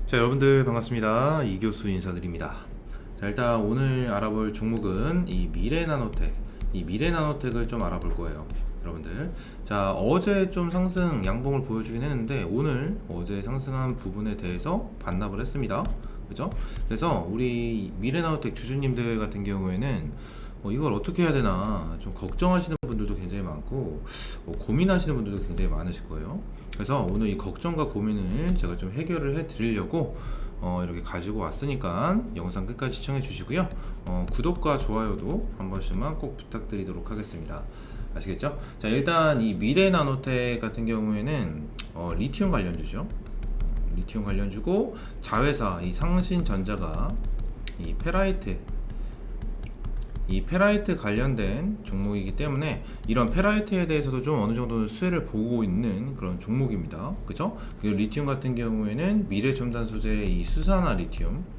자, 여러분들 반갑습니다. 이교수 인사드립니다. 자, 일단 오늘 알아볼 종목은 이 미래나노텍, 이 미래나노텍을 좀 알아볼 거예요, 여러분들. 자, 어제 좀 상승 양봉을 보여주긴 했는데 오늘 어제 상승한 부분에 대해서 반납을 했습니다. 그죠? 그래서 우리 미래나노텍 주주님들 같은 경우에는 이걸 어떻게 해야 되나 좀 걱정하시는 분들도 굉장히 많고 고민하시는 분들도 굉장히 많으실 거예요. 그래서 오늘 이 걱정과 고민을 제가 좀 해결을 해 드리려고 이렇게 가지고 왔으니까 영상 끝까지 시청해 주시고요. 구독과 좋아요도 한 번씩만 꼭 부탁드리도록 하겠습니다. 아시겠죠? 자, 일단 이 미래나노텍 같은 경우에는 리튬 관련주죠. 리튬 관련주고 자회사 이 상신전자가 이 페라이트 관련된 종목이기 때문에 이런 페라이트에 대해서도 좀 어느 정도는 수혜를 보고 있는 그런 종목입니다. 그죠? 그리고 리튬 같은 경우에는 미래첨단 소재의 이 수산화 리튬,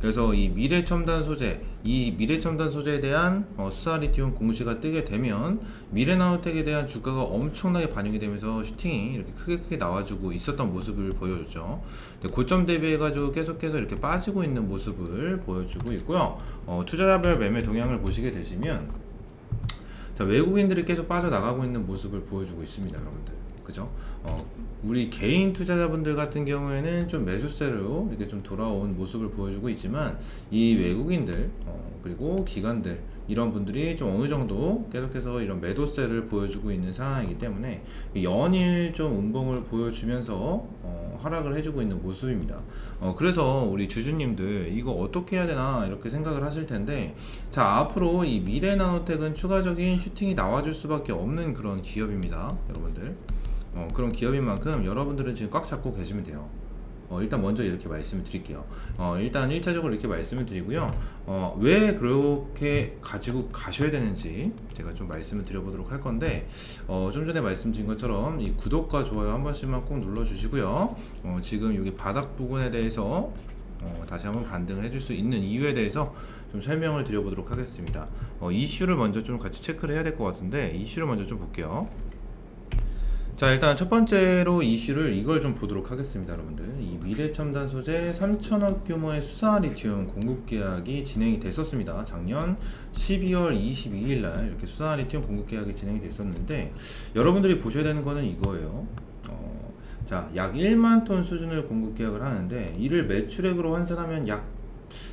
그래서 이 미래첨단 소재에 대한 수사리튬 공시가 뜨게 되면 미래나노텍에 대한 주가가 엄청나게 반영이 되면서 슈팅이 이렇게 크게 나와주고 있었던 모습을 보여줬죠. 근데 고점 대비해가지고 계속해서 이렇게 빠지고 있는 모습을 보여주고 있고요. 투자자별 매매 동향을 보시게 되시면 자, 외국인들이 계속 빠져나가고 있는 모습을 보여주고 있습니다, 여러분들. 그죠? 우리 개인 투자자분들 같은 경우에는 좀 매수세로 이렇게 좀 돌아온 모습을 보여주고 있지만 이 외국인들 그리고 기관들 이런 분들이 좀 어느 정도 계속해서 이런 매도세를 보여주고 있는 상황이기 때문에 연일 좀 운봉을 보여주면서 하락을 해주고 있는 모습입니다. 그래서 우리 주주님들 이거 어떻게 해야 되나 이렇게 생각을 하실 텐데, 자, 앞으로 이 미래나노텍은 추가적인 슈팅이 나와줄 수밖에 없는 그런 기업입니다, 여러분들. 그런 기업인 만큼 여러분들은 지금 꽉 잡고 계시면 돼요. 일단 먼저 이렇게 말씀을 드릴게요. 일단 1차적으로 이렇게 말씀을 드리고요. 왜 그렇게 가지고 가셔야 되는지 제가 좀 말씀을 드려보도록 할 건데, 좀 전에 말씀드린 것처럼 이 구독과 좋아요 한 번씩만 꼭 눌러주시고요. 지금 여기 바닥 부분에 대해서 다시 한번 반등을 해줄 수 있는 이유에 대해서 좀 설명을 드려보도록 하겠습니다. 이슈를 먼저 좀 같이 체크를 해야 될 것 같은데, 이슈를 먼저 좀 볼게요. 자, 일단 첫 번째로 이슈를 이걸 좀 보도록 하겠습니다, 여러분들. 이 미래첨단 소재 3천억 규모의 수사 리튬 공급 계약이 진행이 됐었습니다. 작년 12월 22일 날 이렇게 수사 리튬 공급 계약이 진행이 됐었는데, 여러분들이 보셔야 되는 거는 이거예요. 자, 약 1만 톤 수준을 공급 계약을 하는데 이를 매출액으로 환산하면 약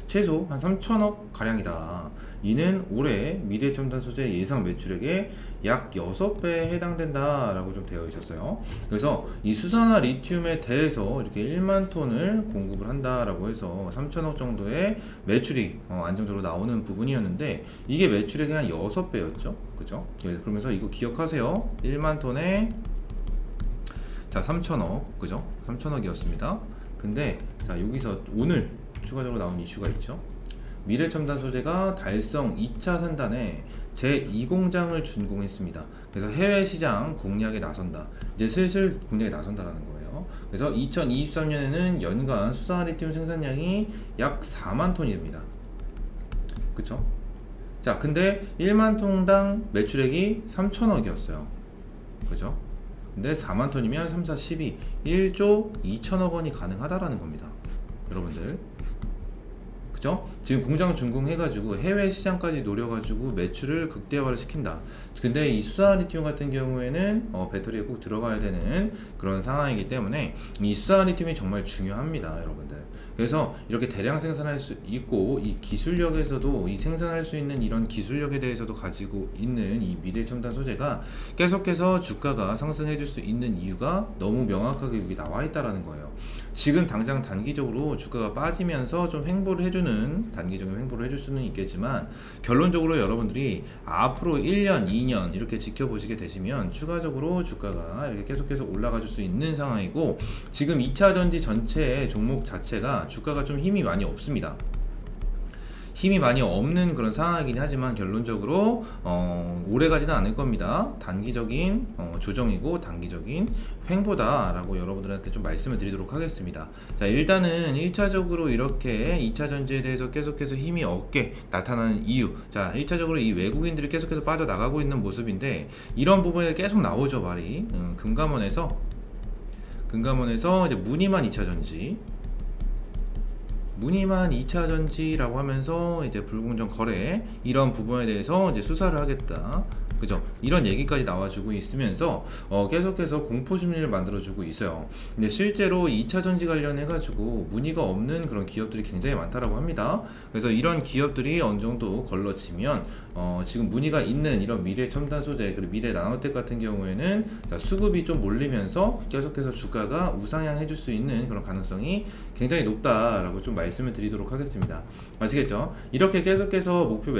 최소 한 3천억 가량이다. 이는 올해 미래첨단 소재 예상 매출액의 약 6배에 해당된다라고 좀 되어 있었어요. 그래서 이 수산화 리튬에 대해서 이렇게 1만 톤을 공급을 한다라고 해서 3천억 정도의 매출이 안정적으로 나오는 부분이었는데, 이게 매출액의 한 6배였죠. 그죠? 그러면서 이거 기억하세요. 1만 톤에 자 3천억, 그죠? 3천억이었습니다. 근데 자, 여기서 오늘 추가적으로 나온 이슈가 있죠. 미래첨단 소재가 달성 2차 산단에 제2공장을 준공했습니다. 그래서 해외 시장 공략에 나선다. 이제 슬슬 공략에 나선다라는 거예요. 그래서 2023년에는 연간 수산 리튬 생산량이 약 4만 톤이 됩니다. 그쵸? 자, 근데 1만 톤당 매출액이 3천억이었어요. 그죠? 근데 4만 톤이면 3, 4, 12, 1조 2천억 원이 가능하다라는 겁니다, 여러분들. 그죠? 지금 공장 준공해가지고 해외 시장까지 노려가지고 매출을 극대화를 시킨다. 근데 이 수산 리튬 같은 경우에는 배터리에 꼭 들어가야 되는 그런 상황이기 때문에 이 수산 리튬이 정말 중요합니다, 여러분들. 그래서 이렇게 대량 생산할 수 있고, 이 기술력에서도 이 생산할 수 있는 이런 기술력에 대해서도 가지고 있는 이 미래첨단 소재가 계속해서 주가가 상승해 줄 수 있는 이유가 너무 명확하게 여기 나와 있다라는 거예요. 지금 당장 단기적으로 주가가 빠지면서 좀 횡보를 해주는, 단기적인 횡보를 해줄 수는 있겠지만, 결론적으로 여러분들이 앞으로 1년, 2년 이렇게 지켜보시게 되시면 추가적으로 주가가 이렇게 계속해서 올라가 줄 수 있는 상황이고, 지금 2차 전지 전체의 종목 자체가 주가가 좀 힘이 많이 없습니다. 힘이 많이 없는 그런 상황이긴 하지만 결론적으로 오래 가지는 않을 겁니다. 단기적인 조정이고 단기적인 횡보다라고 여러분들한테 좀 말씀을 드리도록 하겠습니다. 자, 일단은 1차적으로 이렇게 2차 전지에 대해서 계속해서 힘이 없게 나타나는 이유, 자, 1차적으로 이 외국인들이 계속해서 빠져나가고 있는 모습인데, 이런 부분에 계속 나오죠, 말이. 금감원에서 금감원에서 이제 무늬만 2차 전지, 무늬만 2차 전지라고 하면서 이제 불공정 거래 이런 부분에 대해서 이제 수사를 하겠다. 그죠? 이런 얘기까지 나와주고 있으면서 계속해서 공포 심리를 만들어주고 있어요. 근데 실제로 2차 전지 관련해가지고 문의가 없는 그런 기업들이 굉장히 많다라고 합니다. 그래서 이런 기업들이 어느 정도 걸러지면 지금 문의가 있는 이런 미래 첨단 소재 그리고 미래 나노텍 같은 경우에는 수급이 좀 몰리면서 계속해서 주가가 우상향해 줄 수 있는 그런 가능성이 굉장히 높다라고 좀 말씀을 드리도록 하겠습니다. 아시겠죠? 이렇게 계속해서 목표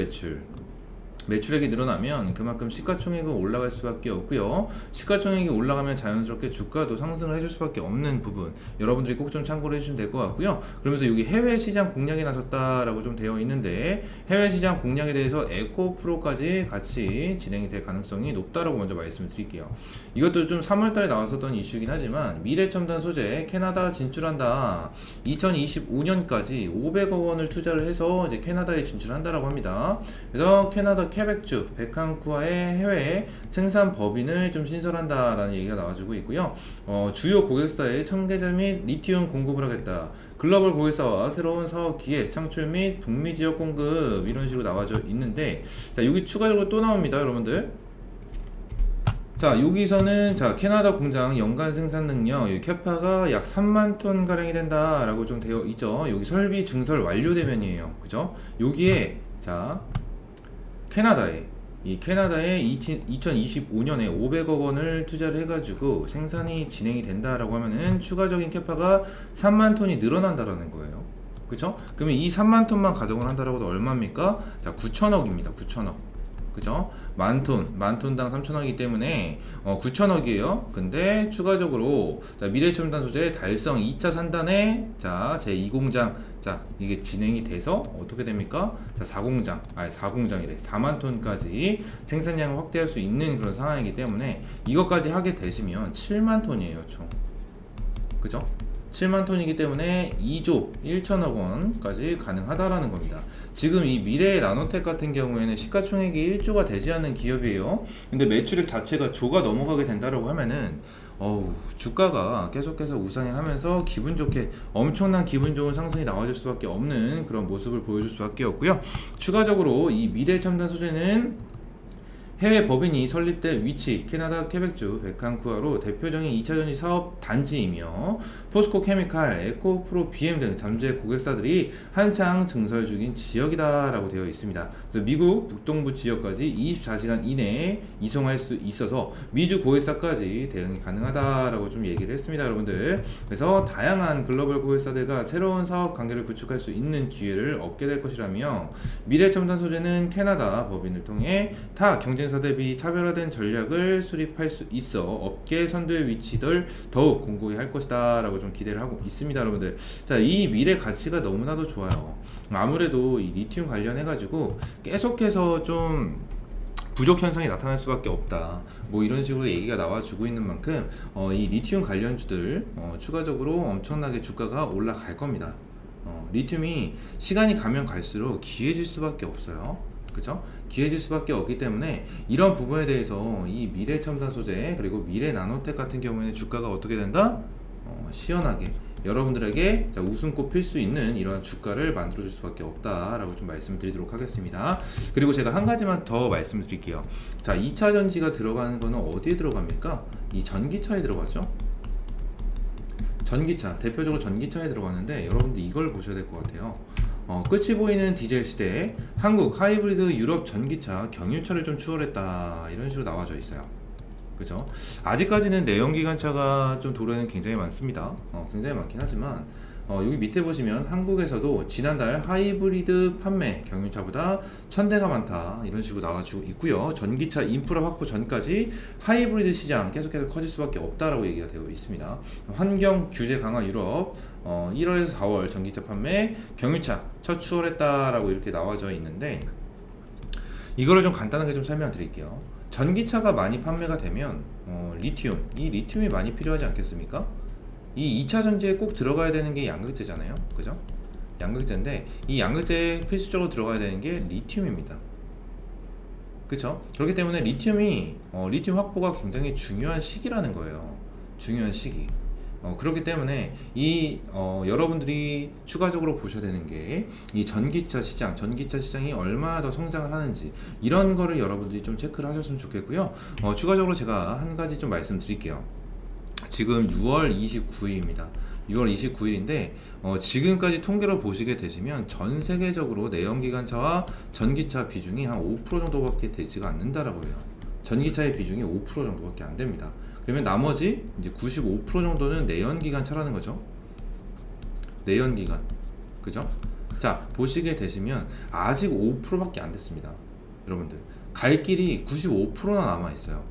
매출액이 늘어나면 그만큼 시가총액은 올라갈 수밖에 없고요. 시가총액이 올라가면 자연스럽게 주가도 상승을 해줄 수밖에 없는 부분, 여러분들이 꼭 좀 참고를 해주시면 될 것 같고요. 그러면서 여기 해외 시장 공략에 나섰다라고 좀 되어 있는데, 해외 시장 공략에 대해서 에코프로까지 같이 진행이 될 가능성이 높다라고 먼저 말씀을 드릴게요. 이것도 좀 3월달에 나왔었던 이슈이긴 하지만 미래첨단 소재 캐나다 진출한다, 2025년까지 500억 원을 투자를 해서 이제 캐나다에 진출한다라고 합니다. 그래서 캐나다 케벡주 베칸쿠아의 해외 생산 법인을 좀 신설한다라는 얘기가 나와주고 있고요. 주요 고객사에 첨계제 및 리튬 공급을 하겠다. 글로벌 고객사와 새로운 사업 기획 창출 및 북미 지역 공급, 이런 식으로 나와져 있는데, 자, 여기 추가적으로 또 나옵니다, 여러분들. 자, 여기서는 자, 캐나다 공장 연간 생산 능력, 여기 캐파가 약 3만 톤 가량이 된다라고 좀 되어 있죠. 여기 설비 증설 완료되면이에요. 그죠? 여기에 자, 캐나다에 2025년에 500억 원을 투자를 해가지고 생산이 진행이 된다라고 하면은 추가적인 캐파가 3만 톤이 늘어난다라는 거예요. 그쵸? 그러면 이 3만 톤만 가동을 한다라고 해도 얼마입니까? 자, 9천억입니다. 9천억. 그죠? 만톤당 3천억이기 때문에 9천억이에요. 근데 추가적으로 자, 미래첨단 소재 달성 2차 산단에 자, 제2공장 자, 이게 진행이 돼서 어떻게 됩니까? 자, 4공장이래. 4만 톤까지 생산량을 확대할 수 있는 그런 상황이기 때문에 이것까지 하게 되시면 7만 톤이에요, 총. 그죠? 7만 톤이기 때문에 2조 1천억 원까지 가능하다라는 겁니다. 지금 이 미래 나노텍 같은 경우에는 시가총액이 1조가 되지 않는 기업이에요. 근데 매출액 자체가 조가 넘어가게 된다라고 하면은 주가가 계속해서 우상향하면서 기분 좋게 엄청난 기분 좋은 상승이 나와줄 수밖에 없는 그런 모습을 보여줄 수밖에 없고요. 추가적으로 이 미래 첨단 소재는 해외 법인이 설립될 위치, 캐나다 케벡주 베칸쿠아로 대표적인 2차전지 사업 단지이며 포스코 케미칼, 에코프로 BM 등 잠재 고객사들이 한창 증설 중인 지역이다라고 되어 있습니다. 그래서 미국 북동부 지역까지 24시간 이내에 이송할 수 있어서 미주 고객사까지 대응이 가능하다라고 좀 얘기를 했습니다, 여러분들. 그래서 다양한 글로벌 고객사들과 새로운 사업 관계를 구축할 수 있는 기회를 얻게 될 것이라며, 미래첨단 소재는 캐나다 법인을 통해 타 경쟁 사 대비 차별화된 전략을 수립할 수 있어 업계 선두의 위치를 더욱 공고히 할 것이다 라고 좀 기대를 하고 있습니다, 여러분들. 자, 이 미래 가치가 너무나도 좋아요. 아무래도 이 리튬 관련해 가지고 계속해서 좀 부족 현상이 나타날 수밖에 없다, 뭐 이런 식으로 얘기가 나와주고 있는 만큼 이 리튬 관련주들 추가적으로 엄청나게 주가가 올라갈 겁니다. 리튬이 시간이 가면 갈수록 귀해질 수밖에 없어요. 그죠? 기회질 수밖에 없기 때문에 이런 부분에 대해서 이 미래 첨단 소재 그리고 미래 나노텍 같은 경우에는 주가가 어떻게 된다? 시원하게 여러분들에게 웃음꽃 필 수 있는 이러한 주가를 만들어 줄 수밖에 없다라고 좀 말씀드리도록 하겠습니다. 그리고 제가 한 가지만 더 말씀을 드릴게요. 자, 2차 전지가 들어가는 거는 어디에 들어갑니까? 이 전기차에 들어가죠. 전기차, 대표적으로 전기차에 들어가는데 여러분들 이걸 보셔야 될 것 같아요. 끝이 보이는 디젤 시대에 한국 하이브리드 유럽 전기차 경유차를 좀 추월했다, 이런 식으로 나와져 있어요. 그죠? 아직까지는 내연기관차가 좀 도로에는 굉장히 많습니다. 굉장히 많긴 하지만 여기 밑에 보시면 한국에서도 지난달 하이브리드 판매 경유차보다 1000대가 많다, 이런 식으로 나와주고 있고요. 전기차 인프라 확보 전까지 하이브리드 시장 계속해서 커질 수밖에 없다라고 얘기가 되어 있습니다. 환경 규제 강화 유럽 1월에서 4월 전기차 판매 경유차 첫 추월했다라고 이렇게 나와져 있는데, 이거를 좀 간단하게 좀 설명드릴게요. 전기차가 많이 판매가 되면 이 리튬이 많이 필요하지 않겠습니까? 이 2차 전지에 꼭 들어가야 되는 게 양극재잖아요. 그죠? 양극재인데 이 양극재에 필수적으로 들어가야 되는 게 리튬입니다. 그쵸? 그렇기 때문에 리튬 확보가 굉장히 중요한 시기라는 거예요. 중요한 시기. 그렇기 때문에 여러분들이 추가적으로 보셔야 되는 게 이 전기차 시장이 얼마나 더 성장을 하는지 이런 거를 여러분들이 좀 체크를 하셨으면 좋겠고요. 추가적으로 제가 한 가지 좀 말씀드릴게요. 지금 6월 29일입니다. 6월 29일인데 지금까지 통계를 보시게 되시면 전 세계적으로 내연기관차와 전기차 비중이 한 5% 정도밖에 되지가 않는다라고 해요. 전기차의 비중이 5% 정도밖에 안 됩니다. 그러면 나머지 이제 95% 정도는 내연기관차라는 거죠. 내연기관, 그죠? 자, 보시게 되시면 아직 5%밖에 안 됐습니다. 여러분들 갈 길이 95%나 남아 있어요.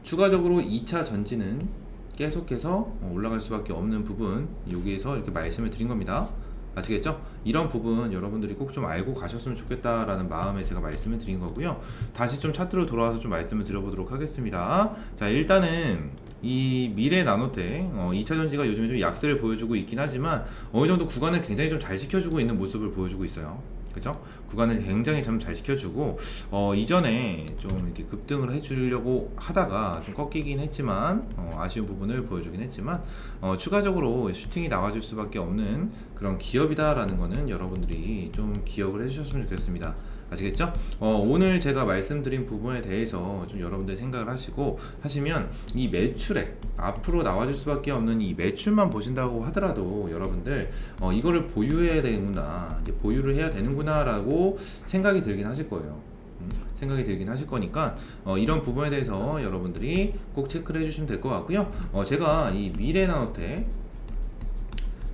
추가적으로 2차 전지는 계속해서 올라갈 수밖에 없는 부분, 여기에서 이렇게 말씀을 드린 겁니다. 아시겠죠? 이런 부분 여러분들이 꼭 좀 알고 가셨으면 좋겠다라는 마음에 제가 말씀을 드린 거고요. 다시 좀 차트로 돌아와서 좀 말씀을 드려보도록 하겠습니다. 자, 일단은 이 미래 나노텍 2차 전지가 요즘에 좀 약세를 보여주고 있긴 하지만 어느 정도 구간을 굉장히 좀 잘 지켜주고 있는 모습을 보여주고 있어요. 그죠? 구간을 굉장히 잘 지켜주고 이전에 좀 이렇게 급등을 해주려고 하다가 좀 꺾이긴 했지만 아쉬운 부분을 보여주긴 했지만 추가적으로 슈팅이 나와줄 수밖에 없는 그런 기업이다라는 거는 여러분들이 좀 기억을 해주셨으면 좋겠습니다. 아시겠죠? 오늘 제가 말씀드린 부분에 대해서 좀 여러분들 생각을 하시면 이 매출액 앞으로 나와줄 수밖에 없는 이 매출만 보신다고 하더라도 여러분들 이거를 보유해야 되는구나, 이제 보유를 해야 되는구나 라고 생각이 들긴 하실 거예요. 생각이 들긴 하실 거니까 이런 부분에 대해서 여러분들이 꼭 체크를 해주시면 될 것 같고요. 제가 이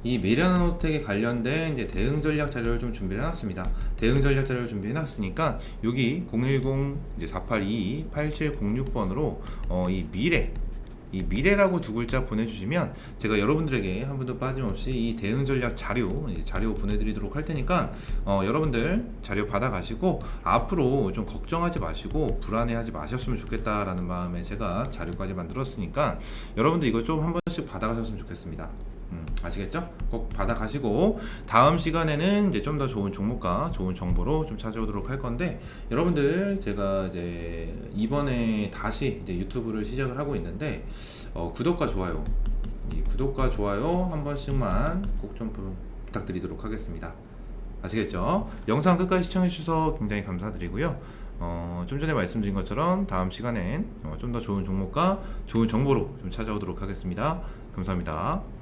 미래나노텍에 관련된 이제 대응 전략 자료를 좀 준비해 놨습니다. 대응 전략 자료를 준비해 놨으니까 여기 010-482-8706번으로 이 미래라고 두 글자 보내주시면 제가 여러분들에게 한 번도 빠짐없이 이 대응 전략 자료 보내드리도록 할 테니까 여러분들 자료 받아가시고 앞으로 좀 걱정하지 마시고 불안해하지 마셨으면 좋겠다라는 마음에 제가 자료까지 만들었으니까 여러분들 이거 좀 한 번씩 받아가셨으면 좋겠습니다. 아시겠죠? 꼭 받아가시고 다음 시간에는 이제 좀 더 좋은 종목과 좋은 정보로 좀 찾아오도록 할 건데 여러분들 제가 이제 이번에 다시 이제 유튜브를 시작을 하고 있는데 구독과 좋아요 한 번씩만 꼭 좀 부탁드리도록 하겠습니다. 아시겠죠? 영상 끝까지 시청해 주셔서 굉장히 감사드리고요. 좀 전에 말씀드린 것처럼 다음 시간엔 좀 더 좋은 종목과 좋은 정보로 좀 찾아오도록 하겠습니다. 감사합니다.